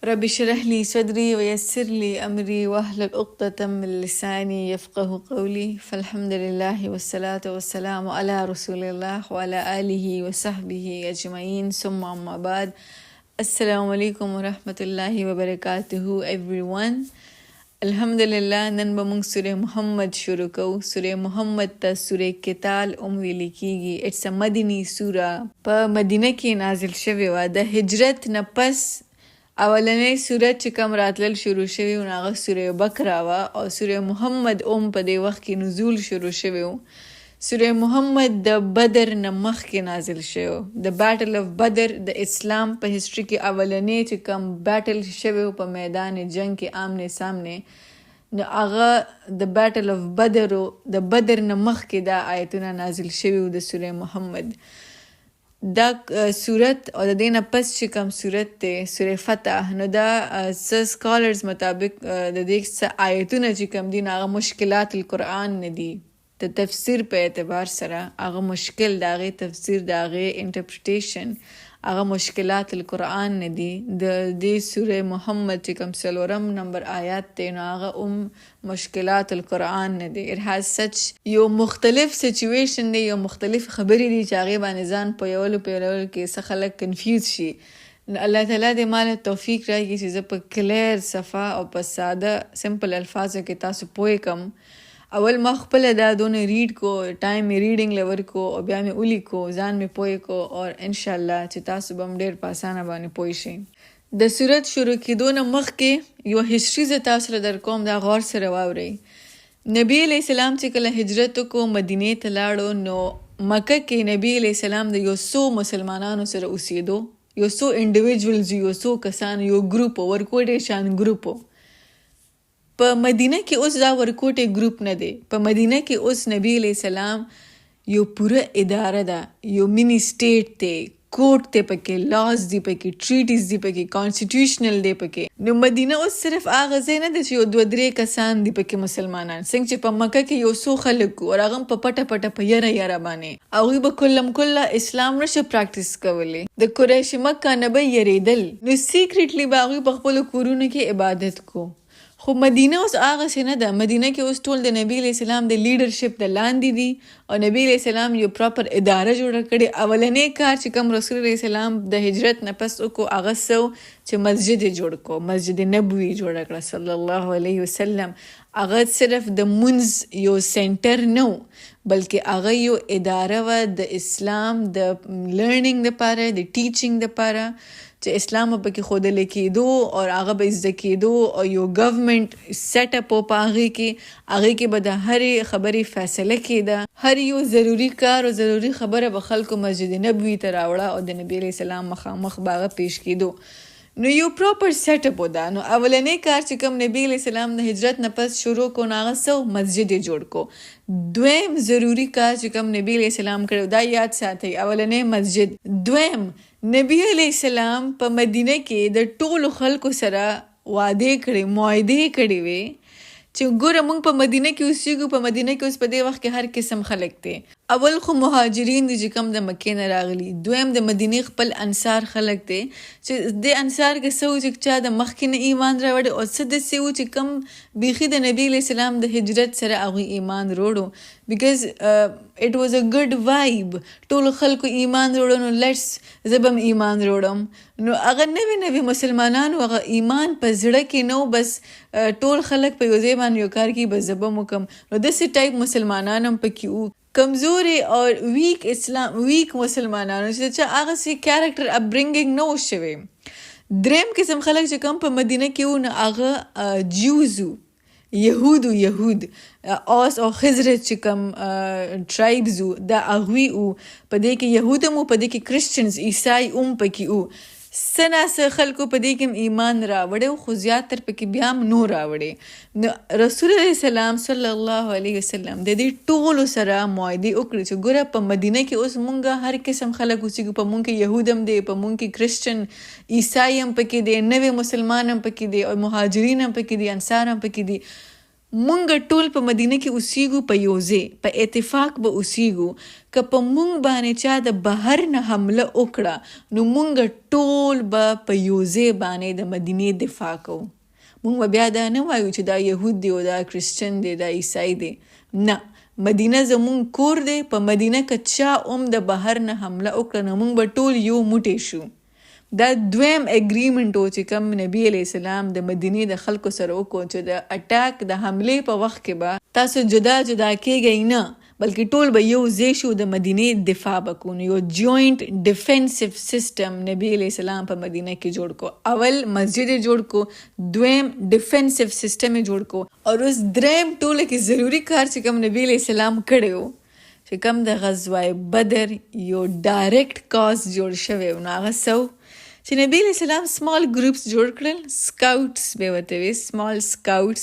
رب اشرح لي صدري ويسر لي أمري واحلل عقدة من لساني يفقه قولي فالحمد لله والصلاة والسلام على رسول الله وعلى آله وصحبه أجمعين ثم أما بعد. السلام عليكم ورحمة الله وبركاته everyone. الحمدلله نن به موږ سوره محمد شروع کوو. سوره محمد ته سوره قتال ویل کیږي. اټس ا مدني سوره، په مدینه کې نازل شوې وه. د هجرت نه پس اولنۍ سورت چې کوم راتلل شروع شوي و هغه سوره بقره وه، او سوره محمد په دې وخت کې نزول شروع شوی و. سوره محمد د بدر نه مخکې نازل شوی و. د بیټل اف بدر د اسلام په هسټري کې اولنۍ چې کوم بیټل شوی و په میدان جنگ کې آمنے سامنے، نو هغه د بیټل اف بدر و. د بدر نه مخکې دا آیتونه نازل شوي و د سوره محمد. دا صورت او د دې نه پس چې کوم صورت دی سوره فتح، نو دا څه سکالرز مطابق د دې څه آیتونه چې کوم دي هغه مشکلات القرآن نه دي. د تفسیر په اعتبار سره هغه مشکل، د هغې تفسیر، د هغې انټرپریټیشن هغه مشکلات القرآن نه دي. د دې سوره محمد چې کوم 4 نمبر آیات دی نو هغه مشکلات القرآن نه دی. it has such یو مختلف سچویشن دی، یو مختلف خبرې دي چې هغې باندې ځان پویولو کې څه خلک کنفیوز شي. الله تعالی دې ماله توفیق راکړي چې زه په کلیر صفا او په ساده سمپل الفاظو کې تاسو پوه کم. اول ما خپله دا دونه ریډ کو، ټایم می ریډنګ لور کو، او بیا می اولی کو، ځان می پوه کو، اور انشاءالله چې تاسو به هم ډېر په اسانه باندې پوه شئ. د صورت شروع کېدو نه مخکې یو هسټري زه تاسو سره در کوم، دا غور سره واورئ. نبی علیه السلام چې کله هجرت وکړو مدینې ته لاړو، نو مکه کې نبی علیه السلام د یو څو مسلمانانو سره اوسېدو، یو څو انډیویجولز، یو څو کسان، یو ګروپ، ورکوټې شان ګروپ. په مدینه کې اوس دا ورکوټې ګروپ نه دی. په مدینه کې اوس نبی علیہ السلام یو پوره اداره ده، یو منی سټیټ دی، کوټ دی پکې، لاز دی پکې، ټریټیز دی پکې، کانسټیټیوشنل دی پکې. نو مدینه اوس صرف هغه ځای نه دی چې یو 2-3 کسان دی پکې مسلمانان، څنګه چې په مکه کې یو څو خلک وو، او هغه په پټه پټه په یره باندې هغوی به کله اسلام نشه پراکټیس کولی. د قریش مکه نه به یریدل، نو سیکریټلی به هغوی په خپلو کورونو کې عبادت کو. خو مدینه اوس هغه څه نه ده. مدینه کې اوس ټول د نبی علیہ السلام د لیډرشپ د لاندې دي، او نبی علیہ السلام یو پراپر اداره جوړه کړې. اولنی کار چې کوم رسول علیہ السلام د هجرت نه پس وکړو هغه څه چې مسجد یې جوړ کړو، مسجد نبوي جوړه کړه صلی الله علیه وسلم. هغه صرف د مونځ یو سینټر نه و، بلکې هغه یو اداره وه د اسلام د لرنینګ دپاره، د ټیچینګ دپاره، چې اسلام به پکې ښودل کېدو او هغه به زده کېدو، او یو ګورمنټ سیټ اپ و په هغې کې به د هرې خبرې فیصله کېده. هر یو ضروري کار او ضروري خبره به خلکو مسجد نبوي ته راوړه او د نبی علیہ السلام مخامخ به هغه پیش کېدو. نو یو پراپر سیټ اپ و دا. نو اولنی کار چې کوم نبی علیہ السلام د هجرت نه پس شروع کو نو هغه څه مسجد یې جوړ کو. دویم ضروري کار چې کوم نبی علیہ السلام کړی دا یاد ساتئ، اولنی مسجد. دویم نبی علیہ السلام په مدینه کې د ټولو خلکو سره وعدې کړې، معاهدې کړې وې چې ګوره موږ په مدینه کې اوسېږو. په مدینه کې اوس په دې وخت کې هر قسم خلک دی. اول خو مهاجرین دي چې کوم د مکې نه راغلي. دویم د مدینې خپل انصار خلک دی چې د انصار کې څه و چې چا د مخکې نه ایمان راوړی، او څه داسې و چې کوم بیخي د نبی علیہ السلام د هجرت سره هغوی ایمان روړو. بیکاز it was a good vibe. ټولو خلکو ایمان روړو، نو لیټس زه به هم ایمان روړم. نو هغه نوي مسلمانانو هغه ایمان په زړه کې نو، بس ټول خلک په یو ځای باندې یو کار کوي، بس زه به هم وکړم. نو داسې ټایپ مسلمانان هم پکې وو، کمزوري او ویک مسلمانانو چې چا هغسې کیریکټر اپبرنګینګ نه و شوی. دریم قسم خلک چې کوم په مدینه کې وو نو هغه جیوز وو، یهود اوس او خزرج چې کوم ټرایبز وو دا هغوی وو. په دې کې یهود هم وو، په دې کې کرسچنز عیسائی هم پکې وو. څه ناڅه خلکو په دې کې ایمان راوړی، خو زیاتر پکې بیا هم نو راوړی. نو رسول علیه السلام صلی الله علیه وسلم د دې ټولو سره معاهدې وکړې چې ګوره په مدینه کې اوس مونږ هر قسم خلک اوسېږو. په مونږ کې یهود هم دی، په مونږ کې کرسچن عیسائی هم پکې دی، نوی مسلمان هم پکې دی، او مهاجرین هم پکې دي، انصار هم پکې دي. مونږ ټول په مدینه کې اوسیږو په یو ځای په اتفاق به اوسیږو که په مونږ باندې چا د بهر نه حمله وکړه نو مونږ ټول به په یو ځای باندې د مدینې دفاع کوو. مونږ بیا دا نه وایو چې دا یهود دی او دا کرسچن دی دا عیسائی دی، نه، مدینه زمونږ کور دی. په مدینه که چا د بهر نه حمله وکړه نو مونږ به ټول یو موټی شو. دا دویم اګریمنټ و چې کوم نبی علیه السلام د مدینې د خلکو سره وکړو چې د اټاک د حملې په وخت کې به تاسو جدا جدا کېږئ نه، بلکې ټول به یو ځای شو د مدینې دفاع به کوو. یو جوائنٹ ډیفینسیو سسټم نبی علیه السلام په مدینه کې جوړ کو. اول مسجد یې جوړ کو، دویم ډیفینسیو سسټم یې جوړ کو، او اوس دریم ټوله کې ضروری کار چې کوم نبی علیه السلام کړی و چې کوم د غزوه بدر یو ډایرکټ کاز جوړ شوی و نو هغه څه چې نبی علیہ السلام سمال گروپس جوړ کړل، سکاوټس به ورته وي، سمال سکاوټس،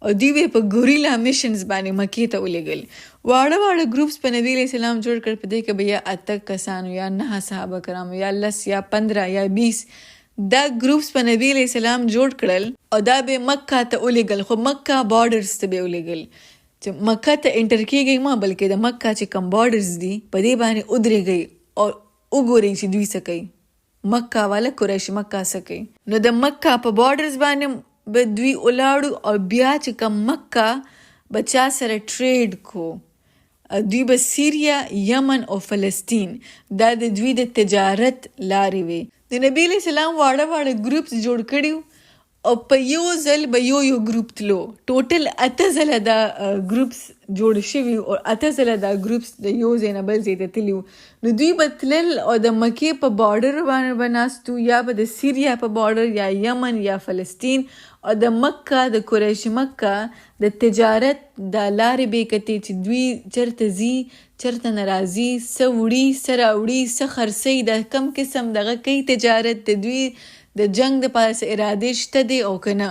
او دوی به په ګوریلا میشنز باندې مکې ته ولېږل. واړه واړه گروپس په نبی علیہ السلام جوړ کړل، په دې کې به یا 8 کسانو یا 9 صحابه کرامو یا 10 یا 15 یا 20 دا گروپس په نبی علیہ السلام جوړ کړل او دا به مکه ته ولېږل. خو مکه بارډرز ته به ولېږل چې مکه ته انټر کېږئ ما، بلکې د مکه چې کوم بارډرز دي په دې باندې ودرېږئ او وګورئ چې دوی څه کوي. مکه والا قریش مکه څه کوي. نو د مکه په بارډرز باندې به دوی ولاړو او بیا چې کوم مکه به چا سره ټریډ کو، دوی به سیریا، یمن او فلسطین دا د دوی د تجارت لارې وي. د نبی علیہ السلام واړه واړه ګروپس جوړ کړي او په یو ځل به یو ګروپ تلو. ټوټل 8 ځله دا ګروپس جوړ شوي او 8 ځله دا ګروپس د یو ځای نه بل ځای ته تلي وو. نو دوی به تلل او د مکې په بارډر باندې به ناست وو، یا به د سیریا په بارډر یا یمن یا فلسطین، او د مکه د قریش مکه د تجارت دا لارې به کتې چې دوی چرته ځي چرته نه راځي، څه وړي څه راوړي څه خرڅوي، د کم قسم دغه کوي تجارت د دوی د جنگ د پاره ارادې شته دی او که نه.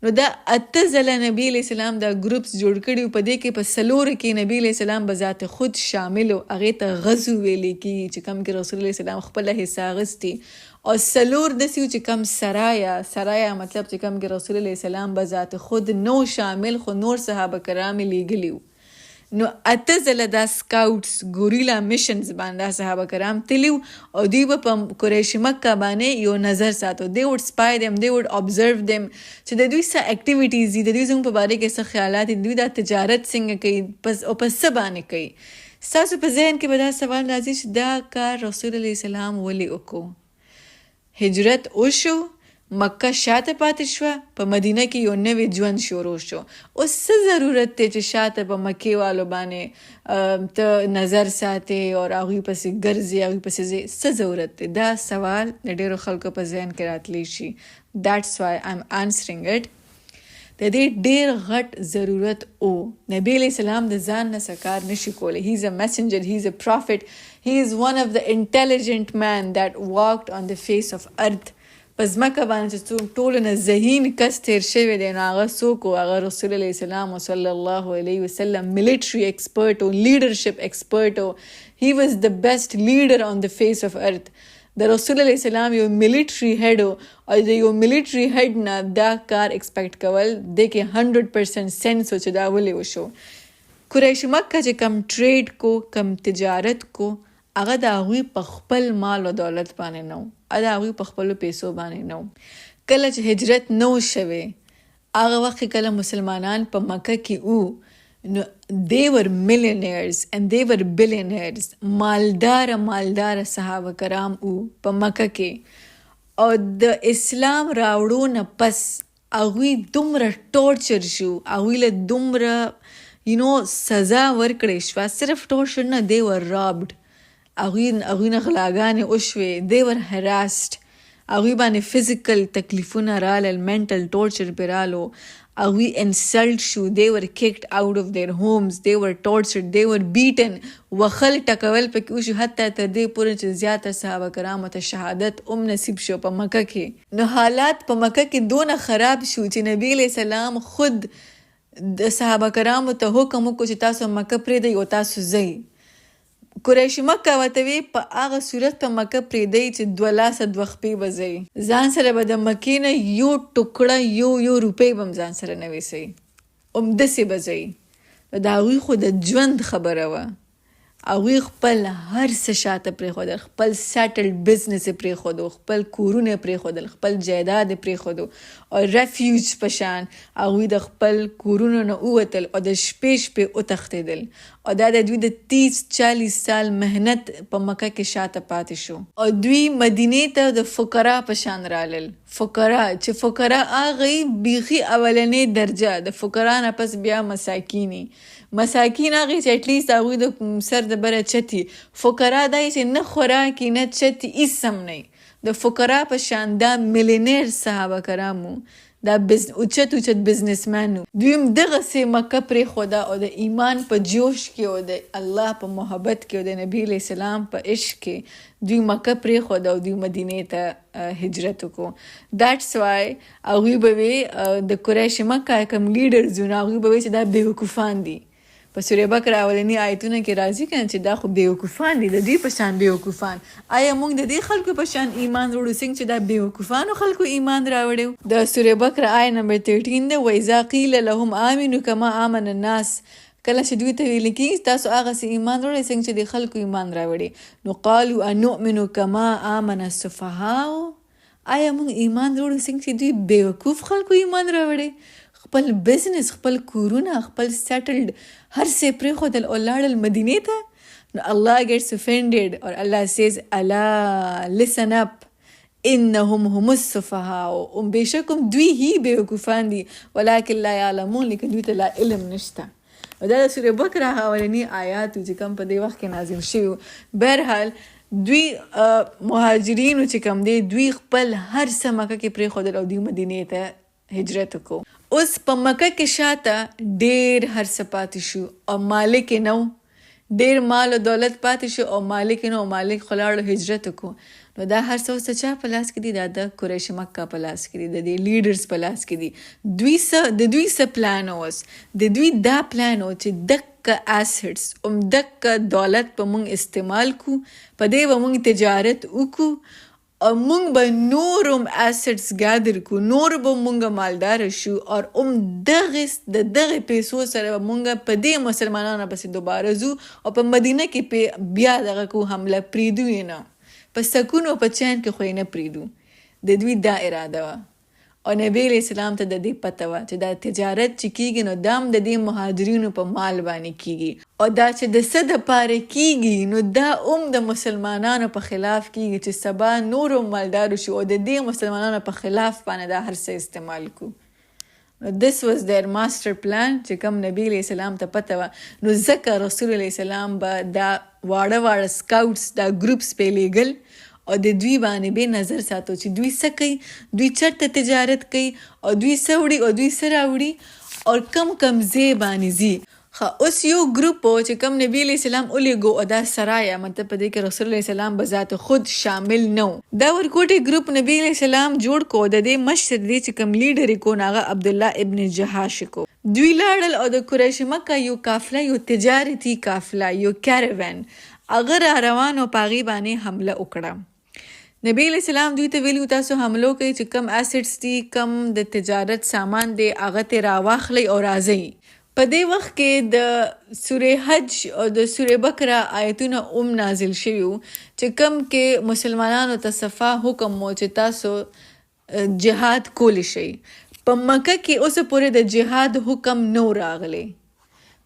نو دا 8 ځله نبی علیہ السلام دا گروپس جوړ کړي. په دې کې په 4 کې نبی علیہ السلام بذات خود شامل و، هغې ته غزو ویلې کېږي چې کوم کې رسول علیہ السلام خپله حصه اخیستي، او 4 داسې و چې کوم سرایا مطلب چې کوم کې رسول علیہ السلام بذات خود نو شامل خو نور صحابه کرام لیږلي وو. نو 8 ځله دا سکاوټس ګوریلا میشنز باندې صحابه کرام تلي وو او دوی به په قریش مکه باندې یو نظر ساتو. they would spy them, they would observe them چې د دوی څه اکټیویټیز دي، د دوی زموږ په باره کې څه خیالات دي، دوی دا تجارت څنګه کوي او په څه باندې کوي. ستاسو په ذهن کې به دا سوال راځي چې دا کار رسول علیه السلام ولې وکړو؟ هجرت وشو، مکه شاته پاتې شوه، په مدینه کې یو نوی ژوند شروع شو. اوس څه ضرورت دی چې شاته په مکې والو باندې ته نظر ساتې او هغوی پسې ګرځې، هغوی پسې ځې، څه ضرورت دی؟ دا سوال د ډېرو خلکو په ذهن کې راتلی شي. That's why I'm answering it. د دې ډېر غټ ضرورت او نبی علیہ السلام د ځان نه څه کار نشي کولی. He is a messenger, he is a prophet, he is one of the intelligent man that walked on the face of earth. په ځمکه باندې چې ټولو نه ذهین کس تیر شوی دی نو هغه څوک و؟ هغه رسول علیه السلام صلی الله علیه وسلم، ملیټري ایکسپرټ و، لیډرشپ ایکسپرټ و. he was the best leader on the face of earth. د رسول علیه السلام یو ملیټري هیډ و او د یو ملیټري هیډ نه دا کار ایکسپیکټ کول د کې 100% سینس و چې دا ولې وشو. قریش مکه چې کم ټریډ کو، کم تجارت کو، هغه د هغوی په خپل مال او دولت باندې نه و، د هغوی په خپلو پیسو باندې نه و. کله چې هجرت نه و شوی هغه وخت کله مسلمانان په مکه کې وو نو they were millionaires and they were billionaires. مالدار صحابه کرام وو په مکه کې، او د اسلام راوړو نه پس هغوی دومره ټورچر شو، هغوی له دومره سزا ورکړې شوه. صرف ټورچر نه، they were robbed. هغوی نه غلاګانې وشوې، they were harassed. هغوی باندې فزیکل تکلیفونه رالل، mental torture پې رالو، هغوی انسلټ شو، they were kicked out of their homes, they were tortured, they were beaten. وخل ټکول پکې وشو حتی تر دې پورې چې زیاته صحابه کرامو ته شهادت نصیب شو په مکه کې. نو حالات په مکه کې دونه خراب شو چې نبی علیہ السلام خود د صحابه کرامو ته حکم وکړو چې تاسو مکه پرېږدئ او تاسو ځئ. قریش مکه ورته وی په هغه صورت په مکه پرېږدئ چې 2 لاسه 2 خپې به ځئ، ځان سره به د مکې نه یو ټوکړه یو روپۍ به هم ځان سره نه ویسئ. همداسې به ځئ. نو د هغوی خو د ژوند خبره وه. هغوی خپل هر څه شاته پرېښودل، خپل سیټلډ بزنس یې پرېښودو، خپل کورونه یې پرېښودل، خپل جایداد یې پرېښودو او ریفیوج په شان هغوی د خپل کورونو نه ووتل او د شپې وتښتېدل. او دا د دوی د 30-40 سال محنت په مکه کې شاته پاتې شو. او دوی مدینې ته د فقرا په شان رالل. فقرا چې فقرا هغه بیخي اولنې درجه، د فقرا نه پس بیا مساکینی. مساکین هغه چې اټلیست هغوی د سر د بره چتي. فقرا دای چې نه خوراکي نه چتي هیڅ هم نه. د فقرا په شان دا میلیونیر صحابه کرامو، دا اوچت بزنسمنو، دوی هم دغسې مکه پرېښوده او د ایمان په جوش کې او د الله په محبت کې او د نبي علیه السلام په عشق کې دوی مکه پرېښوده او دوی مدینې ته هجرت وکړو. دیټس وای هغوی به وي د قریش مکه کوم لیډرز وو، هغوی به وي چې دا بېوقوفان دي. په سوره بقره اولنی آیتونه کې راځي کنه چې دا خو بېوقوفان دي، د دوی په شان بېوقوفان. آیا موږ د دې خلکو په شان ایمان وروړو څنګه چې دا بېوقوفانو خلکو ایمان راوړی؟ د سوره بقره آیت نمبر 13 ده، وَإِذَا قِيلَ لَهُمْ آمِنُوا كَمَا آمَنَ النَّاسِ. کله چې دوی ته ویل کېږي تاسو هغسې ایمان وروړئ څنګه چې د خلکو ایمان راوړي. نو قالوا أَنُؤْمِنُ كَمَا آمَنَ السُّفَهَاءُ. آیا موږ ایمان وروړو څنګه چې دوی بېوقوف خلکو ایمان راوړي؟ خپل بزنس، خپل کورونه، خپل سیټلډ هر څه پرېښودل او لاړل مدینې ته. نو الله gets offended or Allah says Allah listen up انهم هم السفهاء. بېشک هم دوی هی بېوقوفان دي ولکن لا یعلمون، لیکن دوی ته لا علم نشته. دا د سوره بقره اولنی آیات چې کوم په دې وخت کې نازل شوي. بهرحال دوی مهاجرینو چې کوم دی دوی خپل هر څه مکه کې پرېښودل او دوی مدینې ته هجرت وکړو. اوس په مکه کې شاته ډېر هر څه پاتې شو او مالک یې نه و. ډېر مال او دولت پاتې شو او مالک یې نه و. مالک خو لاړو هجرت وکړو. نو دا هر څه اوس د چا په لاس کې دي؟ دا د قریش مکه په لاس کې دي، د دې لیډرز په لاس کې دي. د دوی څه پلان اوس؟ د دوی دا پلان و چې دکه اسټس دکه دولت په موږ استعمال کو، په دې به موږ تجارت وکړو او موږ به نور هم اسټس ګادر کو، نور به موږ مالدار شو او د دغه پیسو سره به موږ په دې مسلمانانو پسې دوباره ځو او په مدینه کې بیا دغه کو حمله پرېږدو یې نه، په سکون او په چین کې خو یې نه پرېږدو. د دوی دا اراده وه او نبی علیه السلام ته د دې پته وه چې دا تجارت چې کېږي نو دا هم د دې مهاجرینو په مال باندې کېږي او دا چې د څه دپاره کېږي نو دا هم د مسلمانانو په خلاف کېږي چې سبا نور هم مالدارو شو او د دې مسلمانانو په خلاف باندې دا هر څه استعمال کو. نو this was their master plan چې کوم نبی علیه السلام ته پته وه. نو ځکه رسول علیه السلام به دا واړه سکاوټس دا ګروپس پې لیږل او د دوی باندې به نظر ساتو چې دوی څه کوي، دوی چرته تجارت کوي او دوی څه وړي او دوی څه راوړي او کم ځای باندې ځي. اوس یو ګروپ و چې کوم نبی علیه السلام ولیږو او دا سرایا مطلب په دې کې رسول علیه السلام به ذات خود شامل نه و. دا ورکوټي ګروپ نبی علیه السلام جوړ کو. د دې مشر دی چې کوم لیډر یې کو هغه عبدالله ابن جحاش کو. دوی لاړل او د قریش مکه یو قافله، یو تجارتي قافله، یو کیروان هغه را روان او په هغې باندې حمله وکړه. نبی علیہ السلام دوی ته ویلي تاسو حملو کوي چې کم اسټس دي، کم د تجارت سامان دی، هغه ته راواخلئ او راځئ. په دې وخت کې د سوره حج او د سوره بقره آیتونه نازل شوي وو چې کم کې مسلمانانو ته صفا حکم و چې تاسو جهاد کولی شئ. په مکه کې اوسه پورې د جهاد حکم نو راغلی.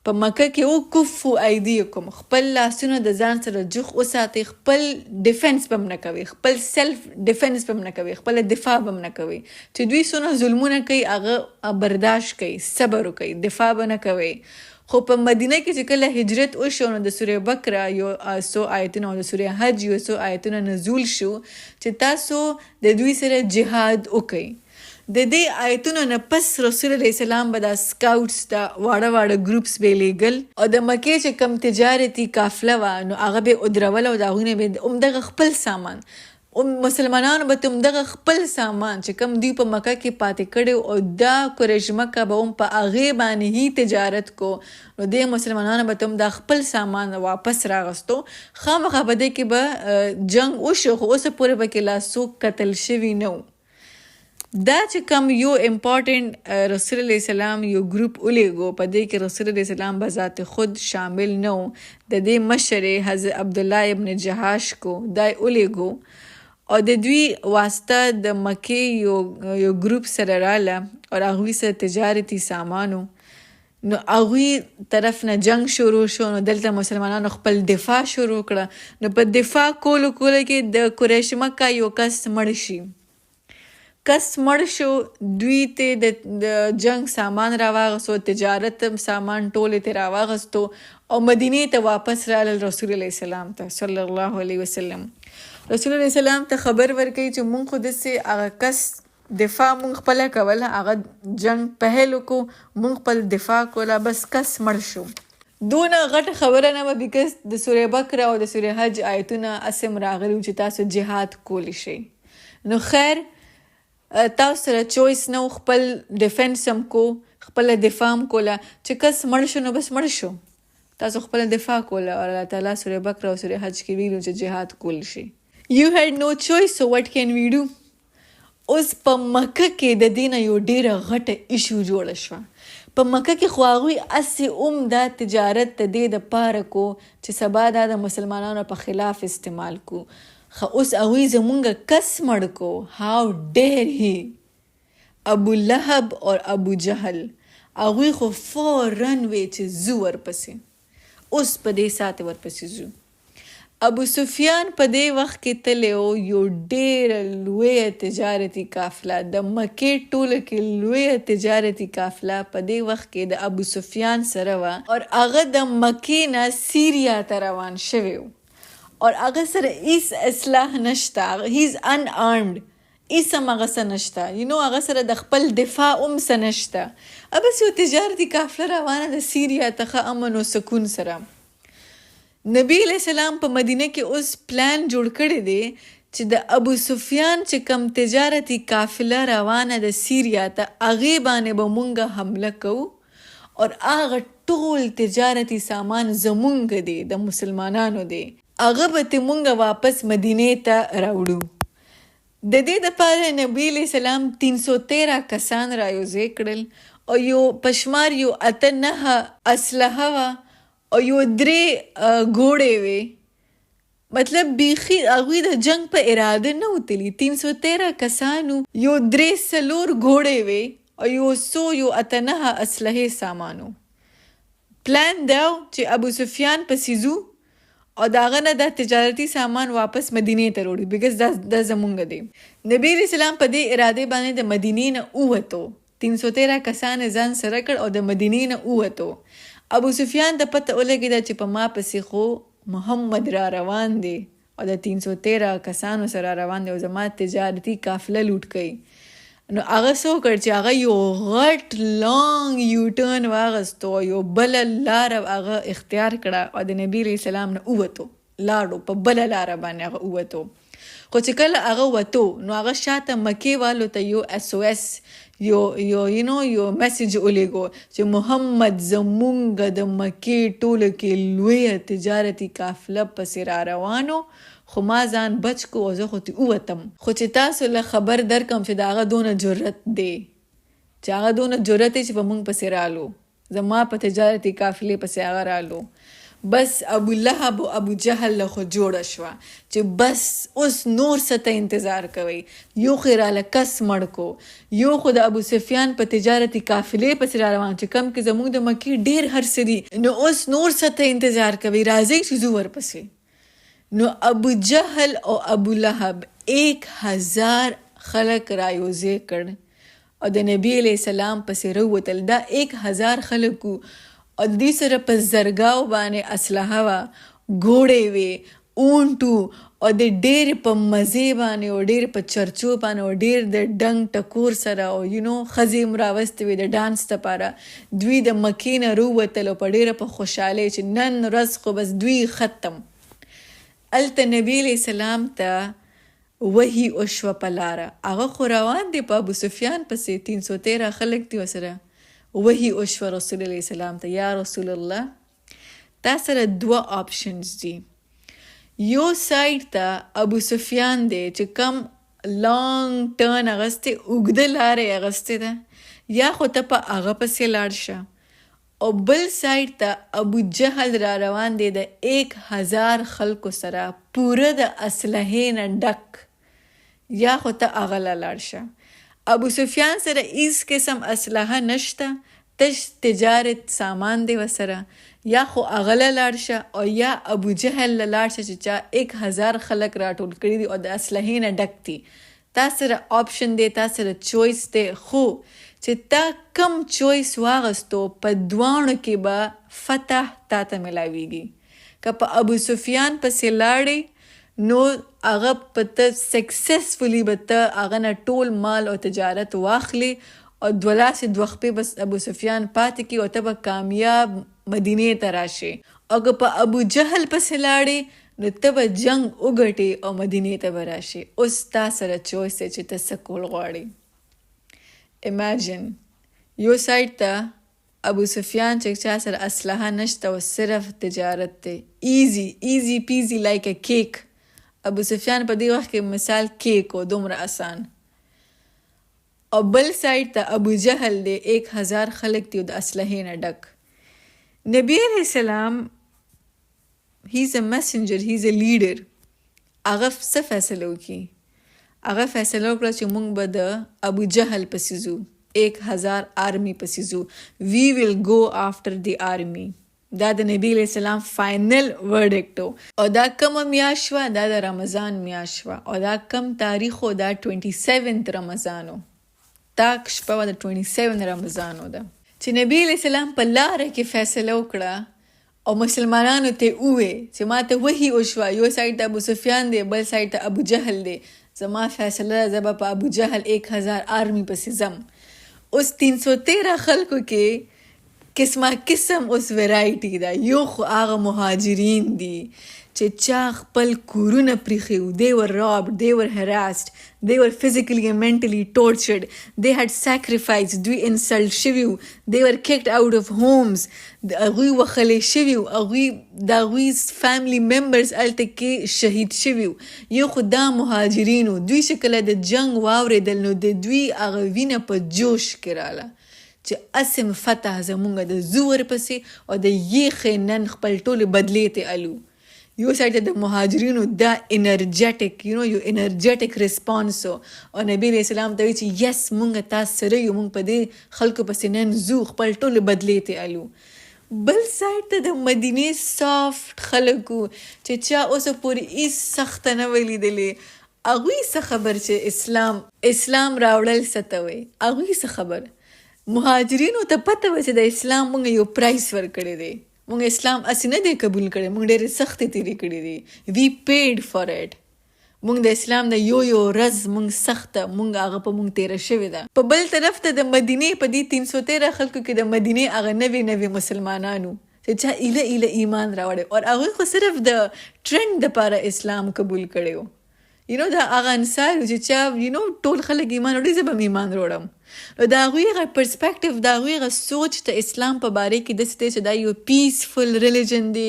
په مکه کې او کفو ایدیکم، خپل لاسونه د ځان سره جوخ وساتئ، خپل ډیفنس به هم نه کوئ، خپل سیلف ډیفنس به هم نه کوئ، خپل دفاع به هم نه کوئ. چې دوی څونه ظلمونه کوي هغه برداشت کوئ، صبر وکئ، دفاع به نه کوئ. خو په مدینه کې چې کله هجرت وشو نو د سوره بقره یو څو آیتونه او د سوره حج یو څو آیتونه نزول شو چې تاسو د دوی سره جهاد وکئ. د دې آیتونو نه پس رسول علیه السلام به دا سکاوټس دا واړه ګروپس به لیږل او د مکې چې کم تجارتي قافله وه نو هغه به ودرول او د هغوی نه به همدغه خپل سامان مسلمانانو به همدغه خپل سامان چې کم دوی په مکه کې پاتې کړی او دا قریش مکه به هم په هغې باندې هی تجارت کو نو دې مسلمانانو به هم دا خپل سامان واپس راغستو. خامخا په دې کې به جنګ وشو خو اوسه پورې به کې لا څوک قتل شوي نه و. دا چې کوم یو امپورټنٹ رسول الله سلام یو ګروپ ولیږو په دې کې رسول الله سلام به ذات خود شامل نه و، د دې مشر حضرت عبدالله ابن جهاش کو دای ولیږو او د دوی واسطه د مکې یو ګروپ سره راله او هغوی سره تجارتي سامانو. نو هغوی طرف نه جنگ شروع شو، نو دلته مسلمانانو خپل دفاع شروع کړه. نو په دفاع کولو کې د قریش مکه یو کس مړ شو. دوی ته د جنگ سامان راواغستو، تجارت سامان ټولې ته راواغستو او مدینې ته واپس رالل رسول الله سلام ته صلی الله علیه وسلم. رسول الله سلام ته خبر ورکړي چې مونږ خو داسې هغه کس دفاع مونږ خپله کوله، هغه جنگ پهل وکړو، مونږ خپل دفاع کوله، بس کس مړ شو. دونه غټه خبره نه وه بیکاز د سورې بقره او د سورې حج آیتونه اسم راغلي چې تاسو جهاد کولی شئ. نو خیر تاسو سره چویس نه و، خپل ډیفنس هم کو، خپله دفاع هم کوله. چې کس مړ شو نو بس مړ شو، تاسو خپله دفاع کوله او الله تعالی سورې بقره او سورې حج کې ویلو چې جهاد کولی شئ. You had no choice, so what can we do؟ اوس په مکه کې د دې نه یو ډېره غټه ایشو جوړه شوه. په مکه کې خو هغوی هسې دا تجارت د دې دپاره کو چې سبا دا د مسلمانانو په خلاف استعمال کو. اوس هغوی زمونږ کس مړ کو. هاو ډیر هی ابو لهب اور ابو جهل هغوی خو فوراً وی چې زو ورپسې. اوس په دې ساعت ورپسې زو. ابو سفیان په دې وخت کې تللی و یو ډېره لویه تجارتي قافله، د مکې ټوله کې لویه تجارتي قافله په دې وخت کې د ابو سفیان سره وه او هغه د مکې نه سیریا ته روان شوی و او هغه سره هیڅ اسلحه نشته، هی از ان آرمډ، هیڅ هم هغه څه نشته، هغه سره د خپل دفاع هم څه نشته، بس یو تجارتي قافله روانه د سیریا څخه امن او سکون سره. نبی علیہ السلام په مدینه کې اوس پلان جوړ کړی دی چې د ابو سفیان چې کم تجارتي قافله روانه د سیریا ته هغې باندې به مونږ حمله کوو او هغه ټول تجارتي سامان زمونږ دی، د مسلمانانو دی، هغه به ته مونږ واپس مدینې ته راوړو. د دې دپاره نبی علیہ السلام 313 کسان رایوځای کړل او یو پشمار یو 8 اسلحه وه او یو 3 ګوړې وې. مطلب بیخي هغوی د جنگ په اراده نه وتلي. 313 کسانو یو 3 ګوړې وې او یو 8 اسلحې سامانو. پلان دا چې ابو سفیان پسې ځو او د هغه نه دا تجارتي سامان واپس مدینې ته وړو بیکاز دا زمونږ دی. نبی علیہ السلام په دې اراده باندې د مدینې نه ووتو. 313 کسان ځان سره کړ او د مدینې نه ووتو. ابو سفیان ته پته ولګېده چې په ما پسې خو محمد را روان دی او د 313 کسانو سره روان دی او زما تجارتي قافله لوټ کوي. نو هغه څه وکړ چې هغه یو غټ لانګ یوټرن واغستو، یو بله لاره هغه اختیار کړه او د نبي علیه السلام نه ووتو، لاړو په بله لاره باندې هغه ووتو. خو چې کله هغه وتو نو هغه شاته مکې والو ته یو SOS یو میسیج ولیږو چې محمد زمونږ د مکې ټوله کې لویه تجارتي قافله پسې را روانو، خو ما ځان بچ کو او زه خو تی ووتم. خو چې تاسو له خبر درکم چې د هغه دونه جرت دی، چې هغه دونه جرت دی چې په مونږ پسې رالو، زما په تجارتي قافلې پسې هغه رالو. بس ابو لهب او ابو جهل له خو جوړه شوه چې بس اوس نور څه ته انتظار کوئ. یو خو راله کس مړ کو، یو خو د ابو سفیان په تجارتي قافلې پسې را روان چې کم کې زموږ د مکې ډېر هر څه دي، نو اوس نور څه ته انتظار کوئ، راځئ چې ځو ورپسې. نو ابو جهل او ابو لهب 1000 خلک رایوځای کړ او د نبی علیه السلام پسې راووتل. دا 1000 خلکو او د دې سره په زرګاو باندې اسلحه وه، ګوړې وې، اونټو او د ډېرې په مزې باندې او ډېرې په چرچو باندې او ډېر د ډنګ ټکور سره او ښځې هم راوستې وې د ډانس دپاره. دوی د مکې نه راووتل او په ډېره په خوشحالۍ چې نن ورځ خو بس دوی ختم. هلته نبي علیه السلام ته وحي وشوه په لاره، هغه خو روان دی په ابو سفیان پسې، 313 خلک دي ورسره. وحي وشوه رسول الله سلام ته، یا رسول الله تا سره 2 آپشنز دي. یو سایډ ته ابو سفیان دی چې کم لانګ ټرن اغستې، اوږده لارې اغستې ده، یا خو ته په هغه پسې لاړ شه. او بل سایډ ته ابو جهل را روان دی د 1000 خلکو سره، پوره د اسلحې نه ډک، یا خو ته هغه له لاړ شه. ابو سفیان سره هیڅ قسم اسلحه نشته، تش تجارت سامان دی ورسره، یا خو هغه له لاړ شه او یا ابو جهل له لاړ شه چې چا 1000 خلک راټول کړي دي او د اسلحې نه ډک دي. تا سره آپشن دی، تا سره چویس دی، خو چې تا کم چویس واغستو په دواړو کې به فتح تا ته ملاویږي. که په ابو سفیان پسې لاړې نو هغه په ته سکسسفلی به ته هغه نه ټول مال او تجارت واخلي او دولاسې دوه خپې بس ابو سفیان پاتې کی او ته به کامیاب مدینې ته راشي. او که په ابو جهل پسې لاړې نو ته به جنگ وګټې او مدینې ته به راشي. اوس تا سره چویس دی چې ته څه کول غواړې. امیجن یو سایډ ته ابو سفیان چې چا سره اسلحه نشته او صرف تجارت دی، ایزی پیزی لایک ا کیک. ابو سفیان په دې وخت کې مثال کیک و، دومره آسان. او بل سایډ ته ابو جهل دی، 1000 خلک دی د اسلحې نه ډک. نبی علیہ السلام he is a messenger, he is a leader. هغه څه فیصله وکړي؟ هغه فیصله وکړه چې موږ به د ابو جهل پسې ځو، 1000 آرمی پسې ځو. we will go after the army. دا د نبی علیہ السلام فائنل ورډکټ او دا کم میاشت وه؟ دا د رمضان میاشت وه او دا کم تاریخ و؟ دا 27 رمضان و. تاک شپه و د 27 رمضان و ده چې نبی علیہ السلام په لاره کې فیصله وکړه او مسلمانانو ته ووې چې ما ته وحی وشوه، یو سایډ ته ابو سفیان دی، بل سایډ ته ابو جهل دی، زما فیصله زه به په ابو جهل 1000 آرمی پسې ځم. اوس 313 خلکو کې قسمه قسم اوس ورایټي ده. یو خو هغه مهاجرین دي چې چا خپل کورونه پریښي وو. they were robbed, they were harassed, they were physically and mentally tortured, they had sacrificed, دوی انسلټ شوي وو، they were kicked out of homes, هغوی وخلی شوي وو، هغوی د هغوی فیملی ممبرز هلته کې شهید شوي وو. یو خو دا مهاجرین وو، دوی چې کله د جنګ واورېدل نو د دوی هغه وینه په جوش کې راله چې اسم فتح زمونږ د زو ورپسې او د یخې نن خپل ټولې بدلې ته الو. یو سایډ ته د مهاجرینو دا انرجیټک یو انرجیټک ریسپانس او نبی علیہ السلام ته وایي چې یس مونږ تاسو سره یو، مونږ په دې خلکو پسې نن زو خپل ټولې بدلې ته الو. بل سایډ ته د مدینې سافټ خلکو چې چا اوسه پورې هیڅ سخته نه وی لیدلې، هغوی څه خبر چې اسلام راوړل څه ته وایي، هغوی څه خبر. مهاجرینو ته پته وه چې د اسلام مونږ یو پرایس ورکړی دی، مونږ اسلام اسې نه دی قبول کړی، مونږ ډېرې سختې تېرې کړي دي. وی پیډ فار اټ. مونږ د اسلام د یو ورځ مونږ سخته مونږ هغه په مونږ تېره شوې ده. په بل طرف ته د مدینې په دې 313 خلکو کې د مدینې هغه نوي مسلمانانو چې چا ایله ایمان راوړی او هغوی خو صرف د ټرینډ دپاره اسلام قبول کړی و. دا هغه انصار چې چا ټول خلک ایمان وړي، زه به م ایمان وړم. نو د هغوی هغه پرسپیکټیو، د هغوی هغه سوچ د اسلام په باره کې داسې دی چې دا یو پیسفل ریلیجن دی،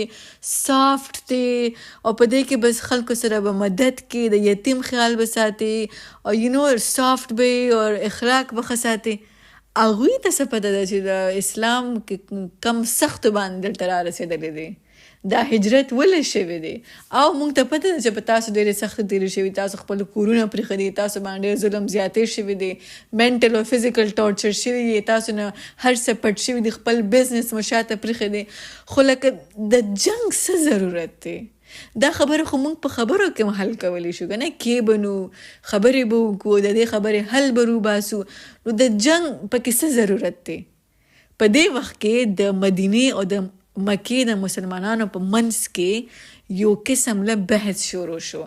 سافټ دی او په دې کې بس خلکو سره به مدد کې د یتیم خیال به ساتي او سافټ به او اخلاق به ښه ساتي. هغوی ته څه پته ده چې د اسلام کم سختو باندې دلته را رسېدلی دی، دا هجرت ولې شوی دی او موږ ته پته ده چې په تاسو ډېرې سختې تېرې شوي، تاسو خپل کورونه پرېښي دي، تاسو باندې ډېر ظلم زیاتې شوي دي، منټل او فزیکل ټارچر شوي دي، تاسو نه هر څه پټ شوي دي، خپل بزنس مو شاته پرېښي دي. خو لکه د جنګ څه ضرورت دی؟ دا خبره خو موږ په خبرو کې حل کولی شو، که نه کې به نو خبرې به وکړو، د دې خبرې حل به روباسو. نو د جنګ پکې څه ضرورت دی؟ په دې وخت کې د مدینې او د مکې د مسلمانانو په منځ کې یو قسم له بحث شروع شو.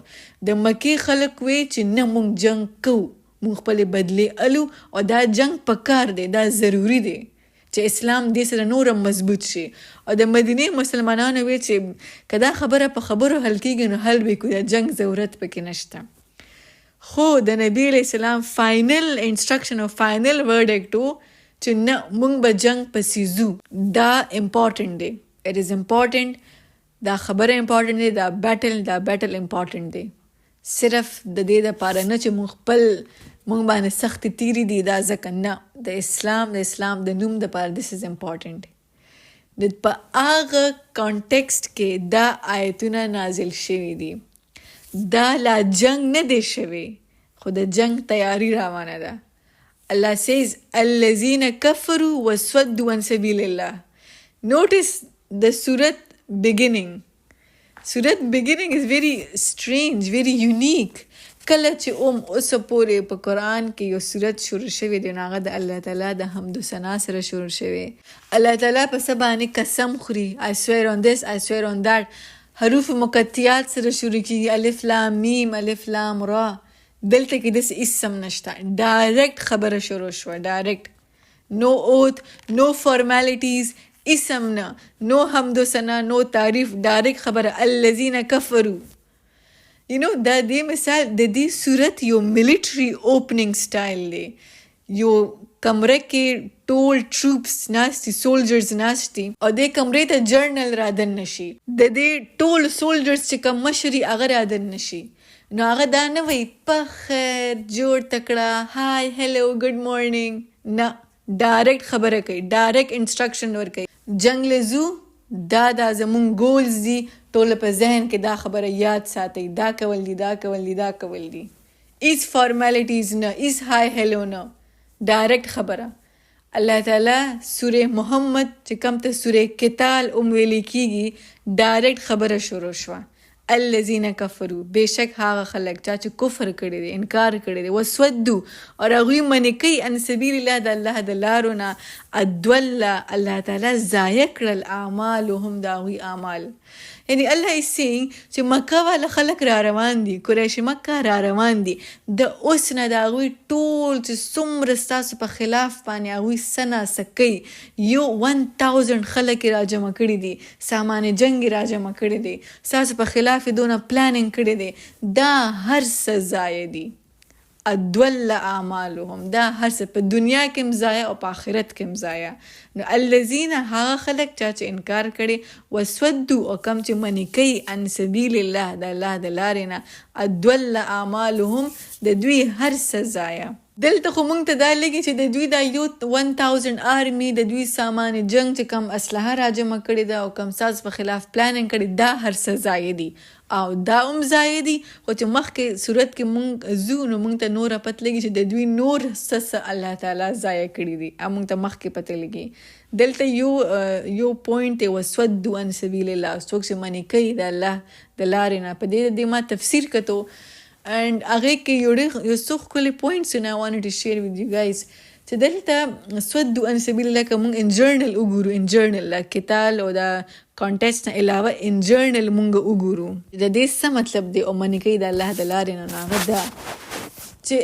د مکې خلک وی چې نه مونږ جنگ کوو، مونږ خپلې بدلې الو او دا جنگ پکار دی، دا ضروری دی چې اسلام دې سره نورم مضبوط شي. او د مدینې مسلمانانو وی چې که دا خبره په خبرو حل کېږي نو حل به کړو، د جنگ ضرورت پکې نشته. خو د نبی علیہ السلام فائنل انسټرکشن او فائنل ورډکټ و چې نه مونږ به جنگ پسې ځو. دا امپورټنټ دی، اټ از امپورټنټ، دا خبره امپورټنټ دی، دا بیټل امپورټنټ دی صرف د دې دپاره نه چې مونږ باندې سختې تیرې دي دا ځکه نه، د اسلام د نوم دپاره this is important. په هغه کانټیکسټ کې دا آیتونه نازل شوي دي. دا لا جنگ نه دی شوی خو د جنگ تیاری روانه ده. Allah says الذين كفروا وصدوا عن سبيل الله. Notice the Surat beginning. Surat beginning is very strange, very unique. کله چې اوس پورې په قرآن کې یو سورت شروع شوی دی، هغه د الله تعالی د حمد و ثنا سره شروع شوی. الله تعالی په څه باندې قسم خوري، I swear on this, I swear on that. حروف مقطعات سره شروع کیږي، الف لام میم، الف لام را. دلته کې داسې اسم نشته، ډایرکټ خبره شروع شوه، ډایرکټ. نو اوت، نو فارمالیټیز، اسم نه، نو حمد و ثنا، نو تعریف، ډایرکټ خبره. الذین کفروا. دا دې مثال د دې صورت یو ملیټري اوپننګ سټایل دی. یو کمره کې ټول ټروپس ناستي، سولجرز ناستي، او دې کمرې ته جرنل رادن نشي، د دې ټول سولجرز چې کوم مشري هغه رادن نشي. نو هغه دا نه وایي په خیر، جوړ تکړه، هاي هلو ګډ مارننګ، نه، ډایرکټ خبره کوي، ډایرکټ انسټرکشن ورکوي. جنگ لزو دا زمونږ ګولز دي، ټول په ذهن کې دا خبره یاد ساتئ، دا کول دي، دا کول دي، دا کول دي. ایز فارمالیټیز نه، ایز هاي هلو نه، ډایرکټ خبره. الله تعالی سوره محمد چې کوم ته سوره قتال ویل کیږي، ډایرکټ خبره شروع شوه. الذین کفروا، بېشک هغه خلک چې کفر کړی دی، انکار کړی دی، وسودو، او هغوی منې کوي عن سبیل الله، د الله د لارو نه. ادول، الله تعالی ضایع کړل اعمالهم، د هغوی اعمال. یعنی الله is saying چې مکه والا خلک را روان دي، قریش مکه را روان دي، د اوس نه د هغوی ټول چې څومره ستاسو په خلاف باندې هغوی څه ناسه کوي، یو 1000 خلک یې راجمع کړي دي، سامان جنګ یې راجمع کړي دي، ستاسو په خلاف یې دونه پلانینګ کړی دی، دا هر څه ضایع دي. ادول اعمالهم، دا هر څه په دنیا کې هم ضایع او په آخرت کې هم ضایع. نو الذین، هغه خلک چې انکار کړي، وسودو، او کم چې منې کوي عن سبیل الله، د الله د لارې نه. ادول اعمالهم، د دوی هر څه ضایع. دلته خو مونږ ته دا لګي چې د دوی دا یو 1000 آرمی، د دوی سامان جنگ چې کم اسلحه راجمع کړي ده او کم ساز په خلاف پلانینګ کړي، دا هر څه ضایع دي. او دا هم ضایع دي، خو چې مخکې صورت کې مونږ ځو نو مونږ ته نوره پته لګي چې د دوی نور څه الله تعالی ضایع کړي دي، مونږ ته مخکې پته لګي. دلته یو پوینټ دی، وسودو عن سبیل الله، څوک چې منې کوي د الله د لارې نه. په دې ما تفسیر کتو and هغه کې یو څو ښکلي پوینټس I wanted to share with you guys. چې دلته سودو عن سبیل الله که مونږ ان جرنل وګورو، ان جرنل قتال او د کانټیسټ نه علاوه ان جرنل مونږ وګورو د دې څه مطلب دی، او منې کوي د الله د لارې نه. هغه دا چې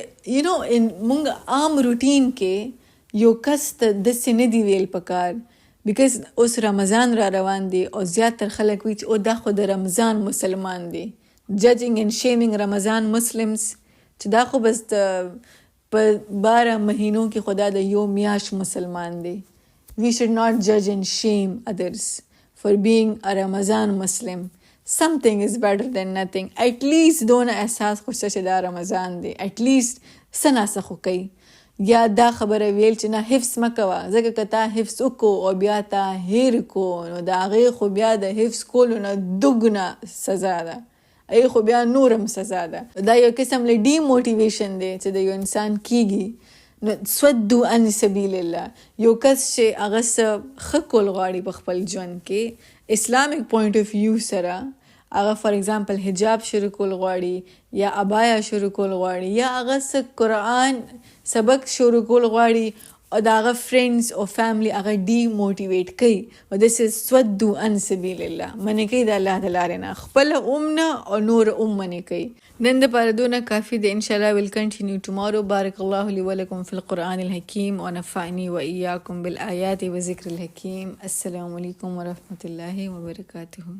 مونږ عام روټین کې یو کس ته داسې نه دی ویل پکار، بیکاز اوس رمضان را روان دی او زیاتر خلک وایي چې او دا خو د رمضان مسلمان دی. judging and shaming Ramadan Muslims چې دا خو بس په 12 مهینو کې خدا د یو میاش مسلمان دی. We should not judge and shame others for being a Ramadan Muslim. Something is better than nothing. At least دونه احساس خوشته چې دا رمضان دی، at least سناسه خو کوي. یا دا خبره ویل چې نه حفظ مکوه، ځکه که تا حفظ وکړو او بیا تا هیر کو نو د هغې خو بیا د حفظ کولو نه دوګونه سزا ده، ای خو بیا نورم سزا ده. دا یو قسم له ډی موټیویشن دی چې د یو انسان کیږي. نو سودو عن سبیل الله، یو کس چې هغه څه ښه کول غواړي په خپل ژوند کې اسلامیک پوینټ اف ویو سره، هغه فار ایگزامپل حجاب شروع کول غواړي یا ابایا شروع کول غواړي یا هغه څه قرآن سبق شروع کول غواړي او دا هغه فرینډز او فیملی هغه ډی موټیویټ کوي، او دس از سودو عن سبیل الله، منې کوي د الله د لارې نه، خپله نه او نور منې کوي. نن دپاره دونه کافي دی. انشاءالله ویل کنټینیو ټمارو. بارک الله لی ولکم فی القرآن الحکیم ونفعنی و ایاکم بالآیات و ذکر الحکیم. السلام علیکم ورحمة الله وبرکاتہ.